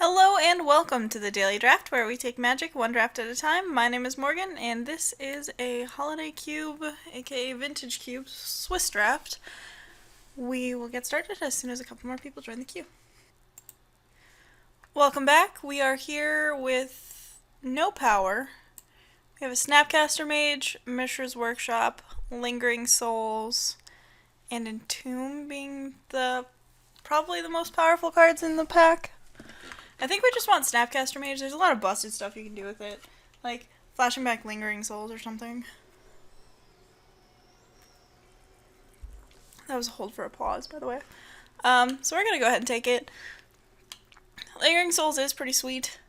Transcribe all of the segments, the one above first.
Hello and welcome to the Daily Draft, where we take Magic one draft at a time. My name is Morgan, and this is a Holiday Cube, aka Vintage Cube, Swiss draft. We will get started as soon as a couple more people join the queue. Welcome back. We are here with no power. We have a Snapcaster Mage, Mishra's Workshop, Lingering Souls, and Entomb being probably the most powerful cards in the pack. I think we just want Snapcaster Mage. There's a lot of busted stuff you can do with it. Like flashing back Lingering Souls or something. That was a hold for applause, by the way. So we're going to go ahead and take it. Lingering Souls is pretty sweet.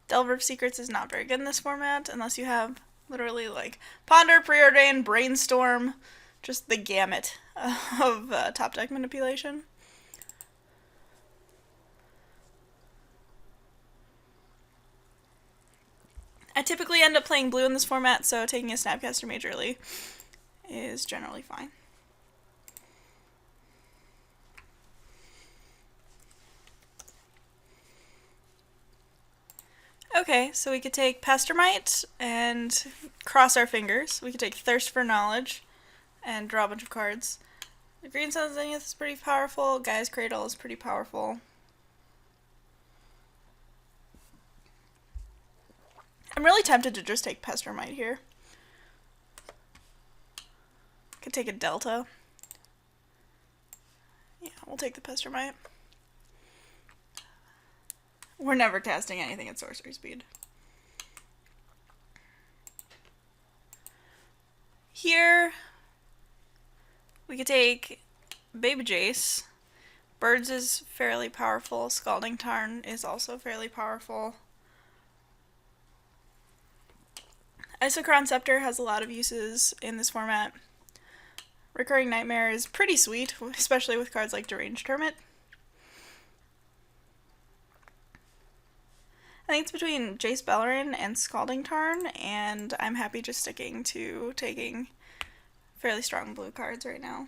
Delver of Secrets is not very good in this format, unless you have literally like Ponder, Preordain, Brainstorm, just the gamut of top deck manipulation. I typically end up playing blue in this format, so taking a Snapcaster Mage early is generally fine. Okay, so we could take Pestermite and cross our fingers. We could take Thirst for Knowledge and draw a bunch of cards. The Green Sun's Zenith is pretty powerful. Gaia's Cradle is pretty powerful. I'm really tempted to just take Pestermite here. Could take a Delta. Yeah, we'll take the Pestermite. We're never casting anything at sorcery speed. Here, we could take Baby Jace. Birds is fairly powerful. Scalding Tarn is also fairly powerful. Isochron Scepter has a lot of uses in this format. Recurring Nightmare is pretty sweet, especially with cards like Deranged Hermit. I think it's between Jace Beleren and Scalding Tarn, and I'm happy just sticking to taking fairly strong blue cards right now.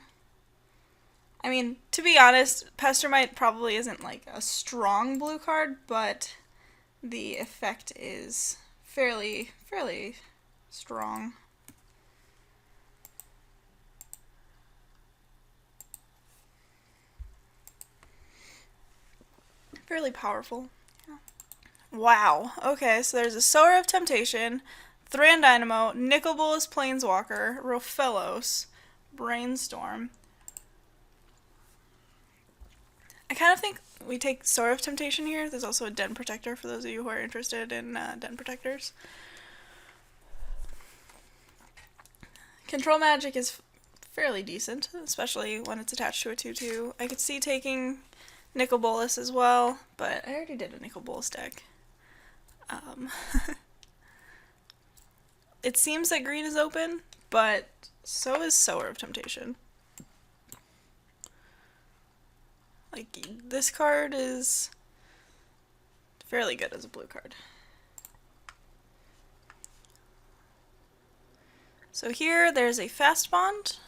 I mean, to be honest, Pestermite probably isn't like a strong blue card, but the effect is fairly strong. Fairly powerful. Yeah. Wow. Okay, so there's a Sower of Temptation, Thran Dynamo, Nicol Bolas Planeswalker, Rofellos, Brainstorm. I kind of think we take Sower of Temptation here. There's also a Den Protector for those of you who are interested in Den Protectors. Control Magic is fairly decent, especially when it's attached to a 2/2. I could see taking Nicol Bolas as well, but I already did a Nicol Bolas deck. It seems that green is open, but so is Sower of Temptation. Like, this card is fairly good as a blue card. So here there's a Fast Bond,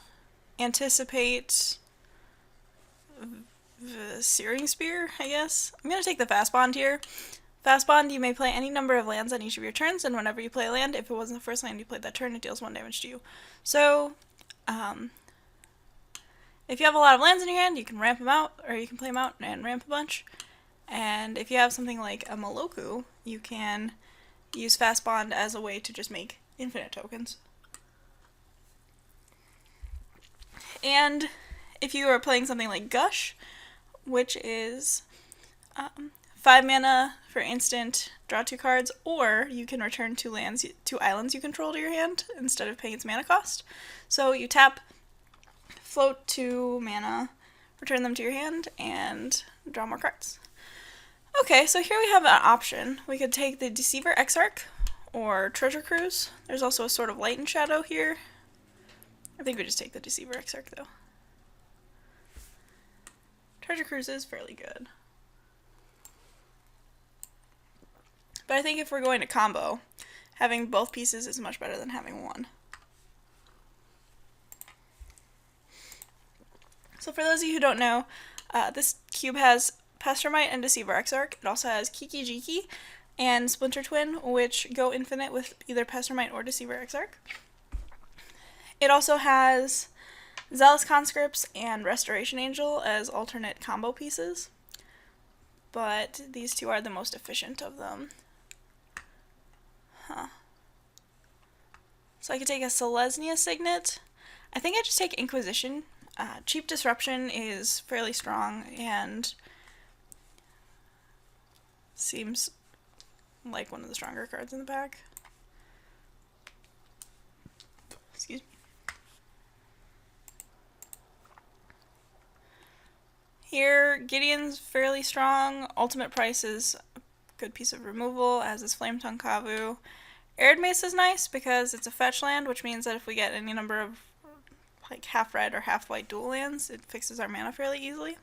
Anticipate, Searing Spear, I guess. I'm going to take the Fast Bond here. Fast Bond, you may play any number of lands on each of your turns, and whenever you play a land, if it wasn't the first land you played that turn, it deals 1 damage to you. So, if you have a lot of lands in your hand, you can ramp them out, or you can play them out and ramp a bunch. And if you have something like a Maloku, you can use Fast Bond as a way to just make infinite tokens. And if you are playing something like Gush, which is 5 mana for instant, draw 2 cards, or you can return 2 islands you control to your hand instead of paying its mana cost. So you tap, float 2 mana, return them to your hand, and draw more cards. Okay, so here we have an option. We could take the Deceiver Exarch or Treasure Cruise. There's also a Sword of Light and Shadow here. I think we just take the Deceiver Exarch though. Treasure Cruise is fairly good. But I think if we're going to combo, having both pieces is much better than having one. So for those of you who don't know, This cube has Pestermite and Deceiver Exarch. It also has Kiki Jiki and Splinter Twin, which go infinite with either Pestermite or Deceiver Exarch. It also has Zealous Conscripts and Restoration Angel as alternate combo pieces, but these two are the most efficient of them. So I could take a Selesnya Signet. I think I just take Inquisition. Cheap Disruption is fairly strong and seems like one of the stronger cards in the pack. Excuse me. Here, Gideon's fairly strong. Ultimate Price is a good piece of removal, as is Flame Tongue Kavu. Arid Mace is nice because it's a fetch land, which means that if we get any number of like half red or half white dual lands, it fixes our mana fairly easily.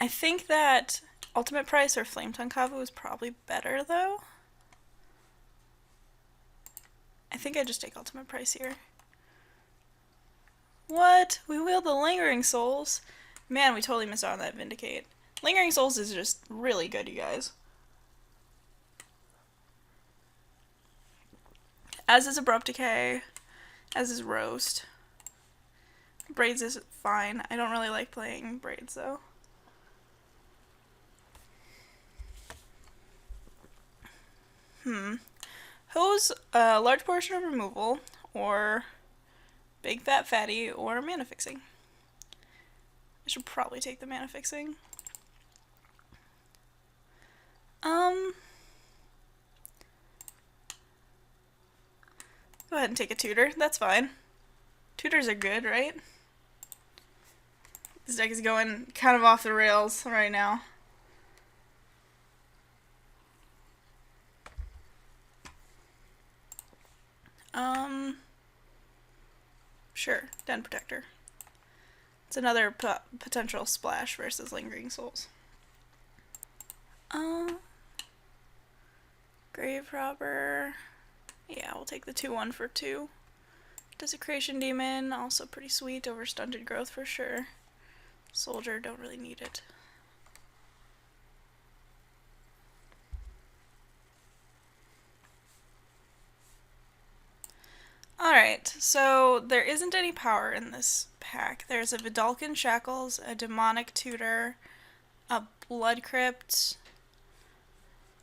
I think that Ultimate Price or Flame Tongue Kavu is probably better though. I think I just take Ultimate Price here. What? We wield the Lingering Souls? Man, we totally missed out on that Vindicate. Lingering Souls is just really good, you guys. As is Abrupt Decay, as is Roast. Braids is fine. I don't really like playing Braids though. Hose a large portion of removal, or Big Fat Fatty, or Mana Fixing. I should probably take the Mana Fixing. Go ahead and take a Tutor. That's fine. Tutors are good, right? This deck is going kind of off the rails right now. Sure, Den Protector. It's another potential splash versus Lingering Souls. Grave Robber. Yeah, we'll take the 2/1 for 2. Desecration Demon, also pretty sweet over Stunted Growth for sure. Soldier, don't really need it. Alright, so there isn't any power in this pack. There's a Vidalcan Shackles, a Demonic Tutor, a Blood Crypt,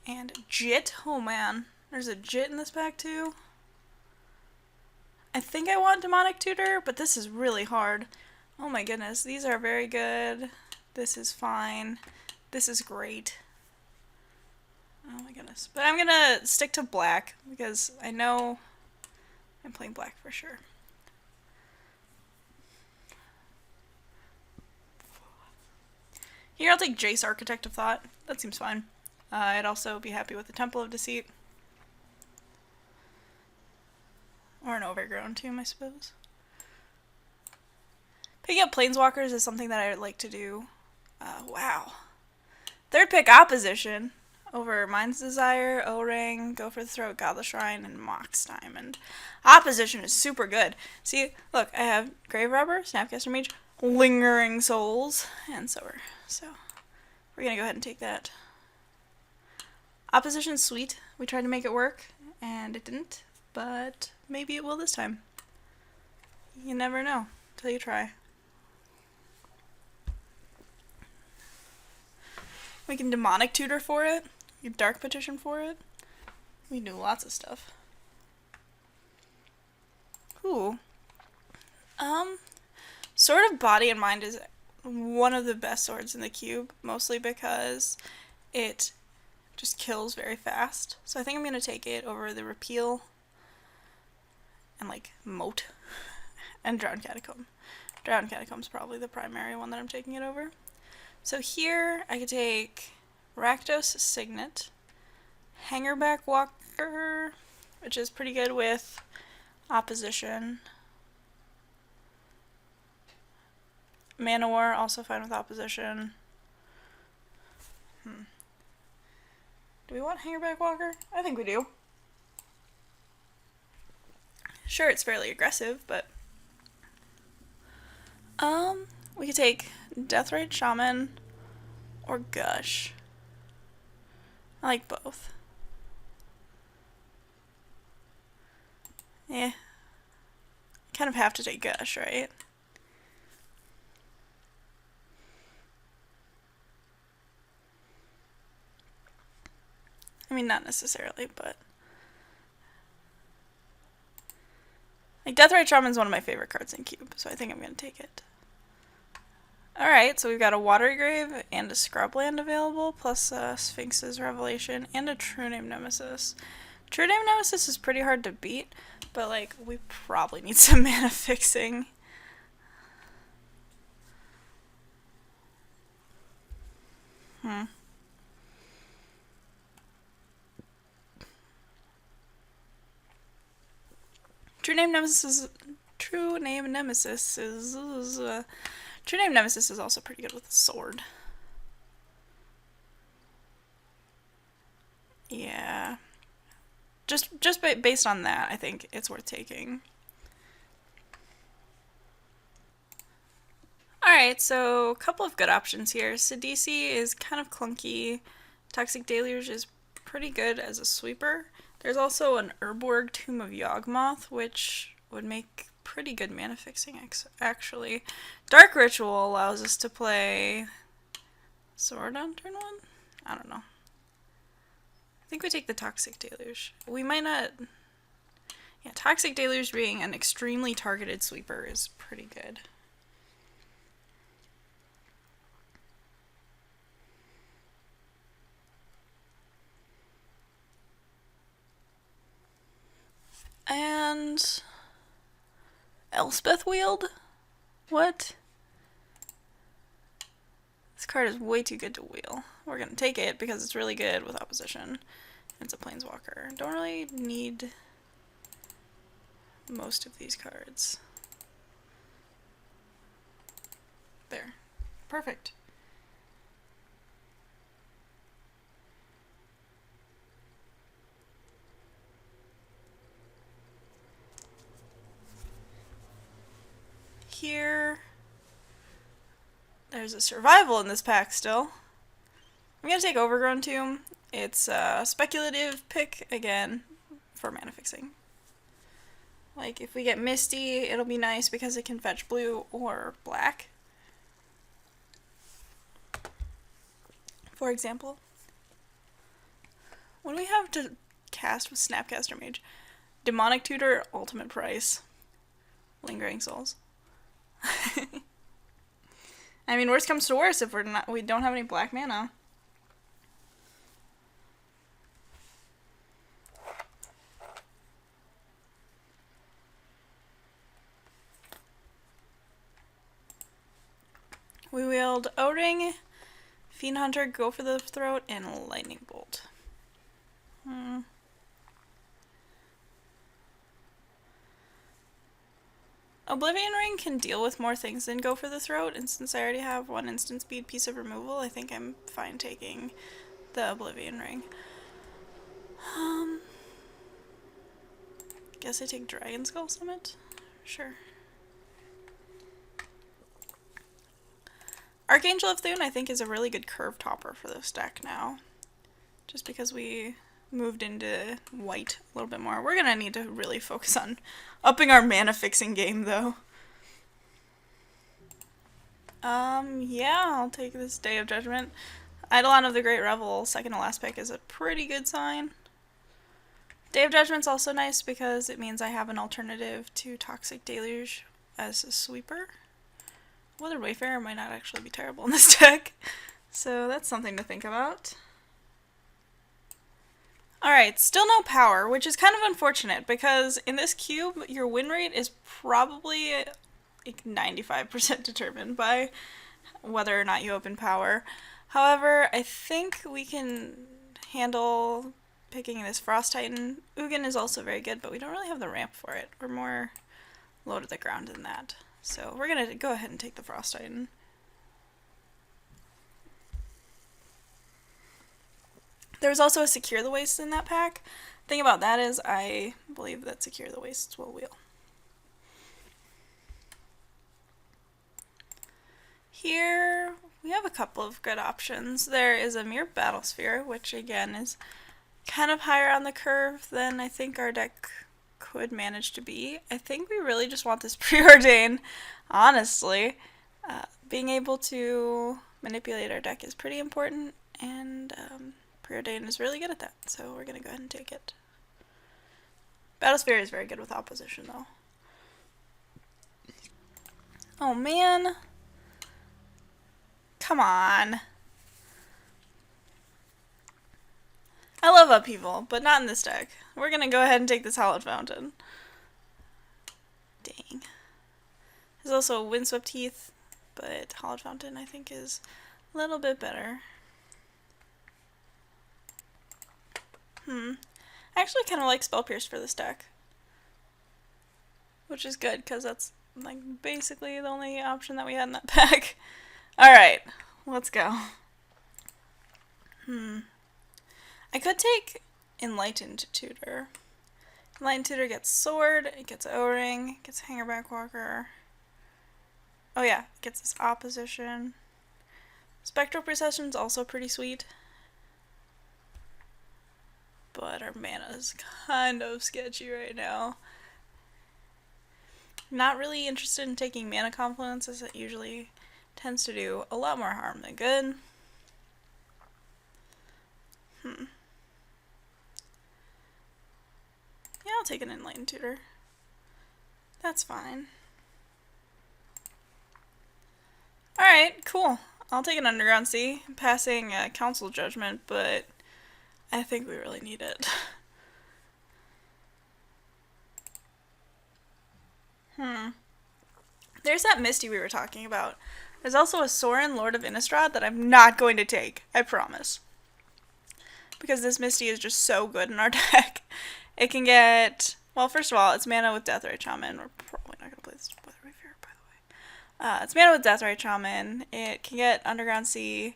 and Jit. Oh man, there's a Jit in this pack too. I think I want Demonic Tutor, but this is really hard. Oh my goodness, these are very good. This is fine. This is great. Oh my goodness. But I'm gonna stick to black because I know I'm playing black for sure. Here I'll take Jace, Architect of Thought. That seems fine. I'd also be happy with the Temple of Deceit. Or an Overgrown Tomb, I suppose. Picking up Planeswalkers is something that I would like to do. Wow. Third pick Opposition over Mind's Desire, O-Ring, Go for the Throat, Godless Shrine, and Mox Diamond. Opposition is super good. See, look, I have Grave Robber, Snapcaster Mage, Lingering Souls, and Sower. So, we're gonna go ahead and take that. Opposition's sweet. We tried to make it work, and it didn't, but maybe it will this time. You never know until you try. We can Demonic Tutor for it. We can Dark Petition for it. We can do lots of stuff. Ooh. Sword of Body and Mind is one of the best swords in the cube, mostly because it just kills very fast. So I think I'm going to take it over the Repeal and like Moat and Drowned Catacomb. Drowned Catacomb is probably the primary one that I'm taking it over. So here I could take Rakdos Signet, Hangerback Walker, which is pretty good with Opposition. Manowar, also fine with Opposition. Do we want Hangerback Walker? I think we do. Sure, it's fairly aggressive, but We could take Deathrite Shaman or Gush. I like both. Yeah. Kind of have to take Gush, right? I mean, not necessarily, but... like, Deathrite Shaman's one of my favorite cards in Cube, so I think I'm going to take it. Alright, so we've got a Watery Grave and a Scrubland available, plus Sphinx's Revelation and a True Name Nemesis. True Name Nemesis is pretty hard to beat, but, like, we probably need some mana fixing. True Name Nemesis is also pretty good with a sword. Yeah. Just based on that, I think it's worth taking. Alright, so a couple of good options here. Sidisi is kind of clunky. Toxic Deluge is pretty good as a sweeper. There's also an Urborg Tomb of Yawgmoth, which would make pretty good mana fixing, actually. Dark Ritual allows us to play Sword on turn 1? I don't know. I think we take the Toxic Deluge. We might not... yeah, Toxic Deluge being an extremely targeted sweeper is pretty good. And... Elspeth Wield? What? This card is way too good to wheel. We're gonna take it because it's really good with opposition. It's a Planeswalker. Don't really need most of these cards. There. Perfect. Here, there's a survival in this pack still. I'm gonna take Overgrown Tomb. It's a speculative pick, again, for mana fixing. Like, if we get Misty, it'll be nice because it can fetch blue or black. For example. What do we have to cast with Snapcaster Mage? Demonic Tutor, Ultimate Price. Lingering Souls. I mean, worst comes to worst if we don't have any black mana. We wield O-Ring, Fiend Hunter, Go for the Throat, and Lightning Bolt. Oblivion Ring can deal with more things than Go for the Throat, and since I already have one instant speed piece of removal, I think I'm fine taking the Oblivion Ring. Guess I take Dragon Skull Summit? Sure. Archangel of Thune, I think, is a really good curve topper for this deck now. Just because we moved into white a little bit more. We're gonna need to really focus on upping our mana fixing game, though. Yeah, I'll take this Day of Judgment. Eidolon of the Great Revel, second to last pick, is a pretty good sign. Day of Judgment's also nice because it means I have an alternative to Toxic Deluge as a sweeper. Weathered Wayfarer might not actually be terrible in this deck, so that's something to think about. Alright, still no power, which is kind of unfortunate because in this cube, your win rate is probably like 95% determined by whether or not you open power. However, I think we can handle picking this Frost Titan. Ugin is also very good, but we don't really have the ramp for it. We're more low to the ground than that. So we're going to go ahead and take the Frost Titan. There was also a Secure the Wastes in that pack. The thing about that is I believe that Secure the Wastes will wheel. Here we have a couple of good options. There is a Mere Battlesphere, which again is kind of higher on the curve than I think our deck could manage to be. I think we really just want this Preordain, honestly. Being able to manipulate our deck is pretty important, and Preordain is really good at that, so we're going to go ahead and take it. Battlesphere is very good with opposition, though. Oh, man. Come on. I love Upheaval, but not in this deck. We're going to go ahead and take this Hallowed Fountain. Dang. There's also Windswept Heath, but Hallowed Fountain I think is a little bit better. I actually kind of like Spell Pierce for this deck, which is good because that's like basically the only option that we had in that pack. Alright, let's go. I could take Enlightened Tutor. Enlightened Tutor gets Sword, it gets O-Ring, it gets Hangerback Walker. Oh yeah, it gets this opposition. Spectral Procession's also pretty sweet. But our mana is kind of sketchy right now. Not really interested in taking Mana Confluence, as it usually tends to do a lot more harm than good. Yeah, I'll take an Enlightened Tutor. That's fine. Alright, cool. I'll take an Underground Sea. I'm passing Council Judgment, but I think we really need it. There's that Misty we were talking about. There's also a Sorin, Lord of Innistrad, that I'm not going to take. I promise. Because this Misty is just so good in our deck. It can get... Well, first of all, it's mana with Deathrite Shaman. We're probably not going to play this Weatherwave here, by the way. It's mana with Deathrite Shaman. It can get Underground Sea.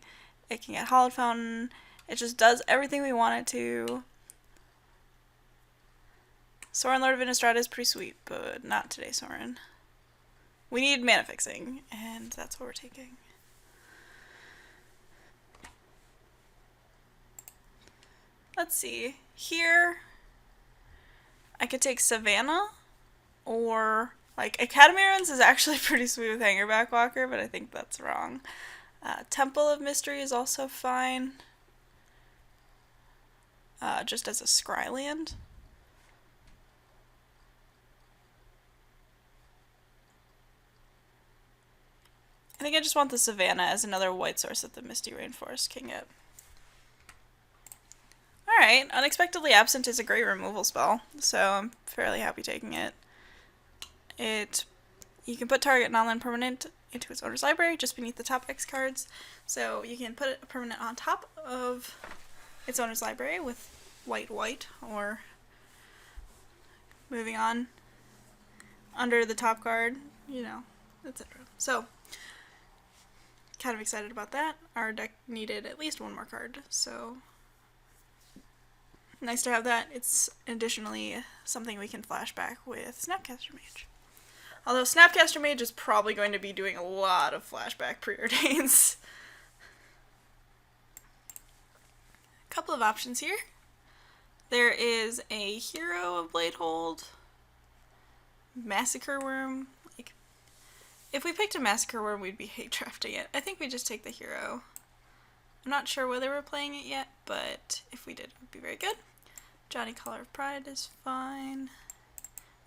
It can get Hallowed Fountain. It just does everything we want it to. Sorin, Lord of Innistrad is pretty sweet, but not today, Sorin. We need mana fixing, and that's what we're taking. Let's see. Here, I could take Savannah, or, like, Academy Ruins is actually pretty sweet with Hangerback Walker, but I think that's wrong. Temple of Mystery is also fine. Just as a Scryland. I think I just want the Savannah as another white source that the Misty Rainforest can get. Alright, Unexpectedly Absent is a great removal spell, so I'm fairly happy taking it. You can put target non-land permanent into its owner's library, just beneath the top X cards. So you can put a permanent on top of its owner's library with white, or moving on under the top card, etc. So, kind of excited about that. Our deck needed at least one more card, so nice to have that. It's additionally something we can flash back with Snapcaster Mage. Although Snapcaster Mage is probably going to be doing a lot of flashback preordains. A couple of options here. There is a Hero of Bladehold, Massacre Worm. If we picked a Massacre Worm, we'd be hate drafting it. I think we just take the Hero. I'm not sure whether we're playing it yet, but if we did, it would be very good. Johnny Collar of Pride is fine.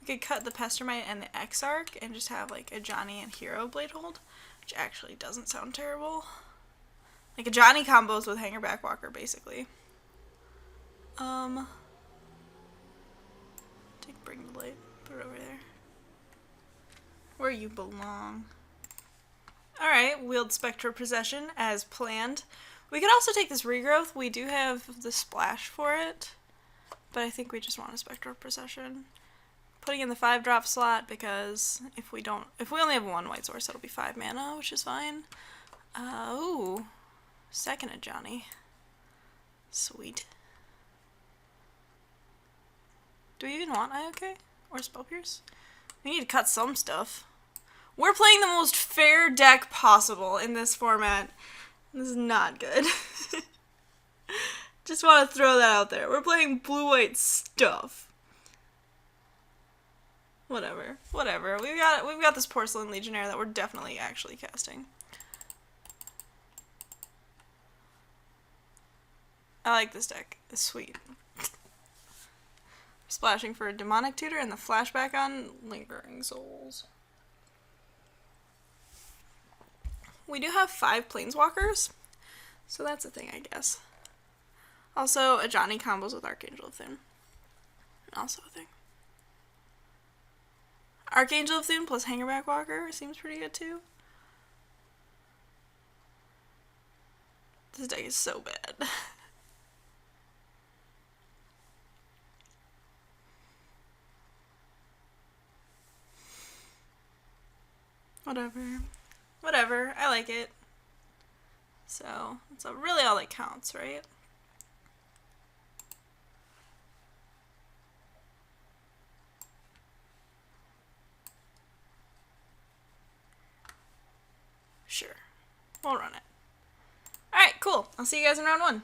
We could cut the Pestermite and the Exarch and just have like a Johnny and Hero Bladehold, which actually doesn't sound terrible. Like a Johnny combos with Hangerback Walker, basically. Take Bring the Blade, put it over there. Where you belong. Alright, wield Spectral Possession as planned. We could also take this Regrowth. We do have the splash for it, but I think we just want a Spectral Possession. Putting in the 5-drop slot because if we only have one white source, it'll be 5 mana, which is fine. Ooh, second of Johnny. Sweet. Do we even want IOK or Spell Pierce? We need to cut some stuff. We're playing the most fair deck possible in this format. This is not good. Just want to throw that out there. We're playing blue-white stuff. Whatever. We've got this Porcelain Legionnaire that we're definitely actually casting. I like this deck. It's sweet. Splashing for a Demonic Tutor and the flashback on Lingering Souls. We do have 5 Planeswalkers, so that's a thing, I guess. Also, Ajani combos with Archangel of Thune. Also a thing. Archangel of Thune plus Hangerback Walker seems pretty good too. This deck is so bad. Whatever, I like it. So, that's really all that counts, right? Sure. We'll run it. Alright, cool. I'll see you guys in round 1.